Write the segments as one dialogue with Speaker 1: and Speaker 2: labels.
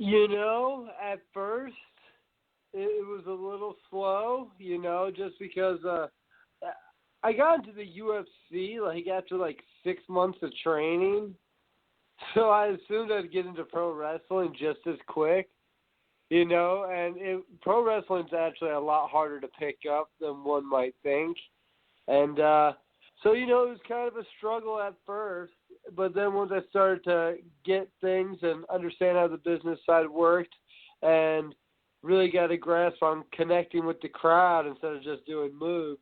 Speaker 1: At first, it was a little slow, just because I got into the UFC, after, 6 months of training. So I assumed I'd get into pro wrestling just as quick, and pro wrestling's actually a lot harder to pick up than one might think. And so, it was kind of a struggle at first, but then once I started to get things and understand how the business side worked and really got a grasp on connecting with the crowd instead of just doing moves,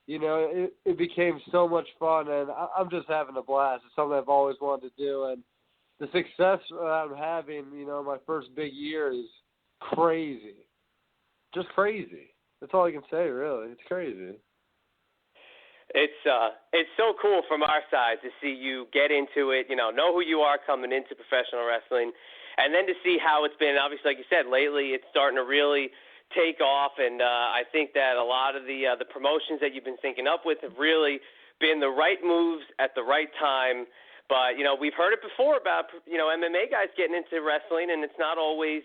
Speaker 1: it became so much fun, and I'm just having a blast. It's something I've always wanted to do, and the success I'm having, my first big year is crazy. Just crazy. That's all I can say, really. It's crazy.
Speaker 2: It's so cool from our side to see you get into it, know who you are coming into professional wrestling, and then to see how it's been. Obviously, like you said, lately it's starting to really take off, and I think that a lot of the promotions that you've been syncing up with have really been the right moves at the right time. But, we've heard it before about, MMA guys getting into wrestling, and it's not always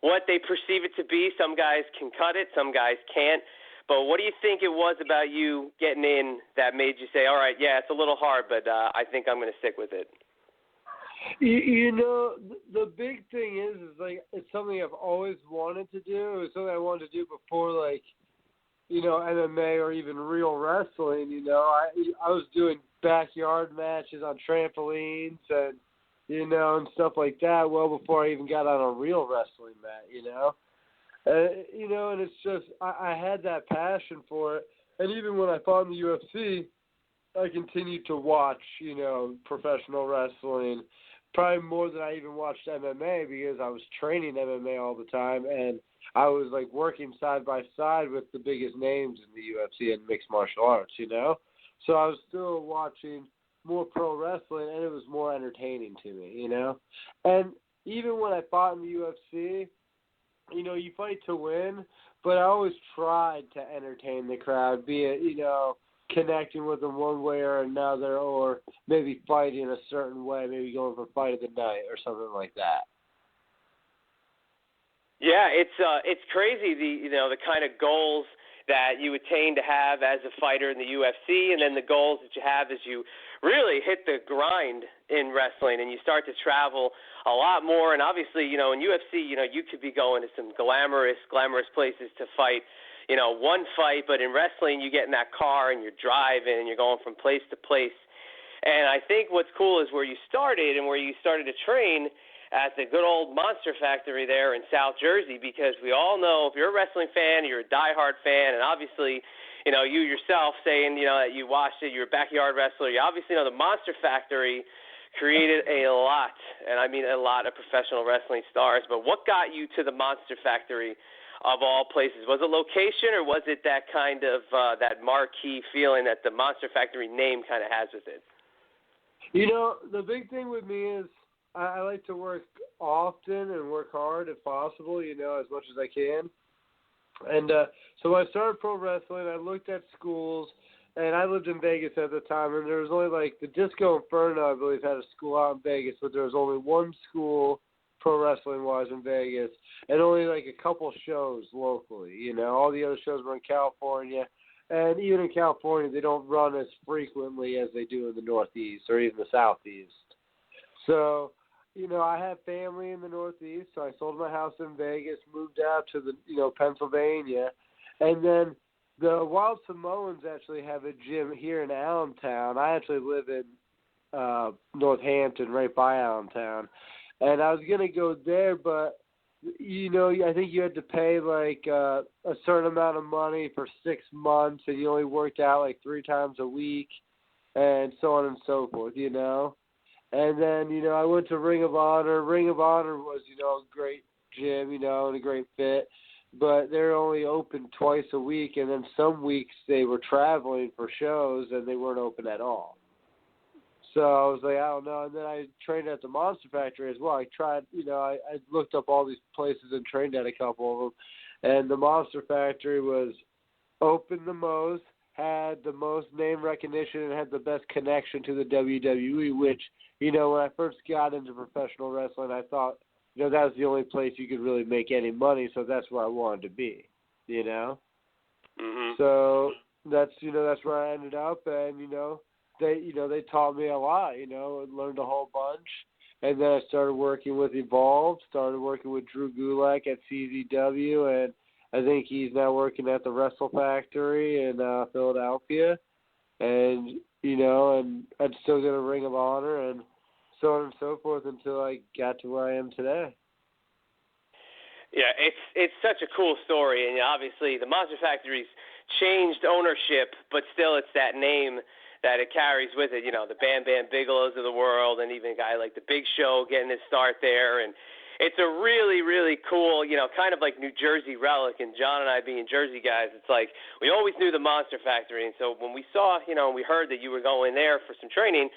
Speaker 2: what they perceive it to be. Some guys can cut it, some guys can't. But what do you think it was about you getting in that made you say, all right, yeah, it's a little hard, but I think I'm going to stick with it?
Speaker 1: The big thing is it's something I've always wanted to do. It was something I wanted to do before, MMA or even real wrestling. I was doing backyard matches on trampolines and, and stuff like that well before I even got on a real wrestling mat, and it's just I had that passion for it. And even when I fought in the UFC, I continued to watch, professional wrestling, probably more than I even watched MMA because I was training MMA all the time, and I was, working side by side with the biggest names in the UFC and mixed martial arts, So I was still watching more pro wrestling, and it was more entertaining to me, And even when I fought in the UFC, you fight to win, but I always tried to entertain the crowd, be it, connecting with them one way or another, or maybe fighting a certain way, maybe going for fight of the night or something like that.
Speaker 2: Yeah, it's crazy the kind of goals that you attain to have as a fighter in the UFC, and then the goals that you have as you really hit the grind in wrestling and you start to travel a lot more. And obviously, in UFC, you could be going to some glamorous places to fight, one fight, but in wrestling, you get in that car and you're driving and you're going from place to place. And I think what's cool is where you started and where you started to train at the good old Monster Factory there in South Jersey, because we all know if you're a wrestling fan, you're a diehard fan, and obviously, you yourself saying, that you watched it, you're a backyard wrestler, you obviously know the Monster Factory created a lot, and I mean a lot of professional wrestling stars. But what got you to the Monster Factory of all places? Was it location, or was it that kind of that marquee feeling that the Monster Factory name kind of has with it?
Speaker 1: The big thing with me is I like to work often and work hard if possible, as much as I can. And so when I started pro wrestling, I looked at schools, and I lived in Vegas at the time, and there was only the Disco Inferno, I believe, had a school out in Vegas, but there was only one school pro wrestling-wise in Vegas, and only a couple shows locally. All the other shows were in California, and even in California, they don't run as frequently as they do in the Northeast or even the Southeast. So, I have family in the Northeast, so I sold my house in Vegas, moved out to the, Pennsylvania, and then the Wild Samoans actually have a gym here in Allentown. I actually live in Northampton, right by Allentown, and I was going to go there, but, I think you had to pay a certain amount of money for 6 months, and you only worked out 3 times a week, and so on and so forth, And then, I went to Ring of Honor. Ring of Honor was, a great gym, and a great fit. But they're only open twice a week, and then some weeks they were traveling for shows, and they weren't open at all. So I was like, I don't know. And then I trained at the Monster Factory as well. I tried, I looked up all these places and trained at a couple of them. And the Monster Factory was open the most, had the most name recognition, and had the best connection to the WWE, which, when I first got into professional wrestling, I thought that was the only place you could really make any money, so that's where I wanted to be,
Speaker 2: Mm-hmm.
Speaker 1: So that's where I ended up, and, they taught me a lot, learned a whole bunch. And then I started working with Evolve, started working with Drew Gulak at CZW, and I think he's now working at the Wrestle Factory in Philadelphia. And, and I'd still get a Ring of Honor and so on and so forth until I got to where I am today.
Speaker 2: Yeah, it's such a cool story. And obviously the Monster Factory's changed ownership, but still it's that name that it carries with it, the Bam Bam Bigelows of the world, and even a guy like the Big Show getting his start there. And it's a really, really cool, kind of like New Jersey relic. And John and I being Jersey guys, it's like we always knew the Monster Factory. And so when we saw, we heard that you were going there for some training,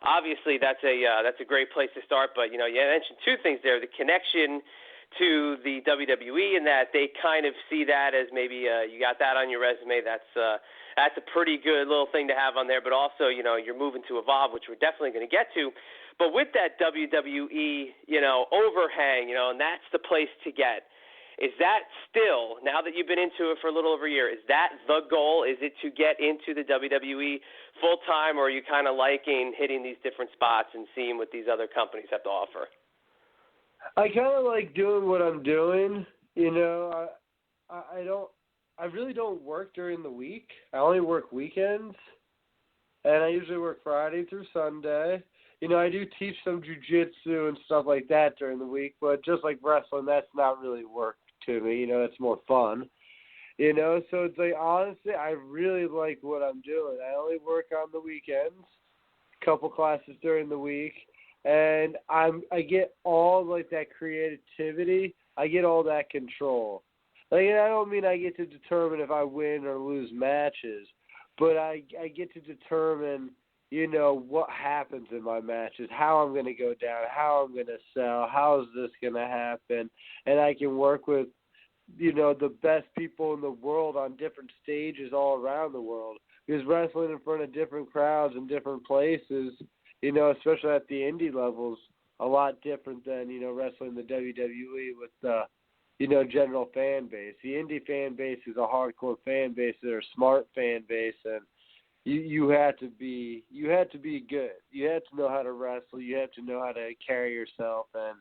Speaker 2: obviously that's a great place to start. But, you mentioned two things there, the connection to the WWE, and that they kind of see that as maybe you got that on your resume. That's a pretty good little thing to have on there. But also, you're moving to Evolve, which we're definitely going to get to. But with that WWE, overhang, and that's the place to get. Is that still, now that you've been into it for a little over a year, is that the goal? Is it to get into the WWE full time, or are you kind of liking hitting these different spots and seeing what these other companies have to offer?
Speaker 1: I kind of like doing what I'm doing. I really don't work during the week. I only work weekends, and I usually work Friday through Sunday. I do teach some jiu-jitsu and stuff like that during the week, but just like wrestling, that's not really work to me. It's more fun. So it's like, honestly, I really like what I'm doing. I only work on the weekends, a couple classes during the week, and I get all like that creativity. I get all that control. Like, I don't mean I get to determine if I win or lose matches, but I get to determine, what happens in my matches, how I'm going to go down, how I'm going to sell, how is this going to happen, and I can work with, the best people in the world on different stages all around the world, because wrestling in front of different crowds in different places, especially at the indie levels, a lot different than, wrestling the WWE with the, general fan base. The indie fan base is a hardcore fan base. They're a smart fan base, and you had to be good. You had to know how to wrestle. You had to know how to carry yourself, and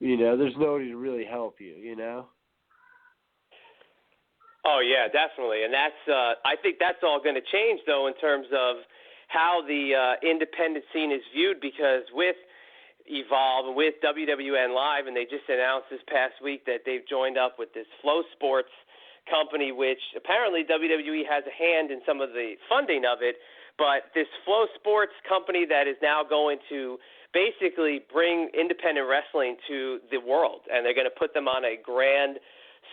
Speaker 1: there's nobody to really help you.
Speaker 2: Oh yeah, definitely, and that's I think that's all going to change though in terms of how the independent scene is viewed, because with Evolve and with WWN Live, and they just announced this past week that they've joined up with this FloSports company, which apparently WWE has a hand in some of the funding of it, but this FloSports company that is now going to basically bring independent wrestling to the world, and they're going to put them on a grand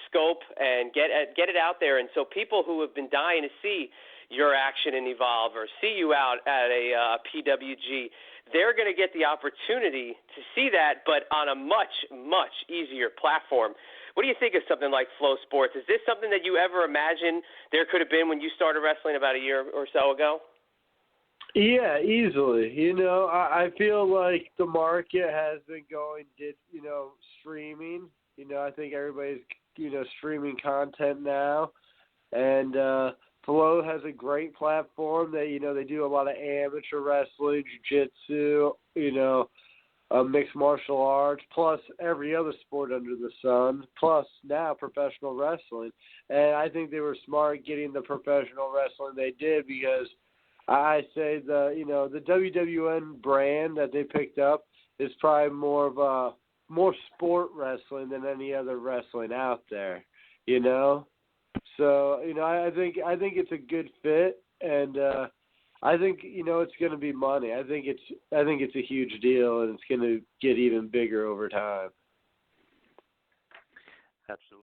Speaker 2: scope and get it out there. And so people who have been dying to see your action in Evolve or see you out at a PWG, they're going to get the opportunity to see that, but on a much, much easier platform. What do you think of something like FloSports? Is this something that you ever imagined there could have been when you started wrestling about a year or so ago?
Speaker 1: Yeah, easily. I feel like the market has been going, streaming. I think everybody's, streaming content now. And Flow has a great platform. They do a lot of amateur wrestling, jiu-jitsu, mixed martial arts, plus every other sport under the sun, plus now professional wrestling. And I think they were smart getting the professional wrestling they did, because I say the WWN brand that they picked up is probably more sport wrestling than any other wrestling out there, So, I think it's a good fit, and I think it's going to be money. I think it's a huge deal, and it's going to get even bigger over time.
Speaker 3: Absolutely.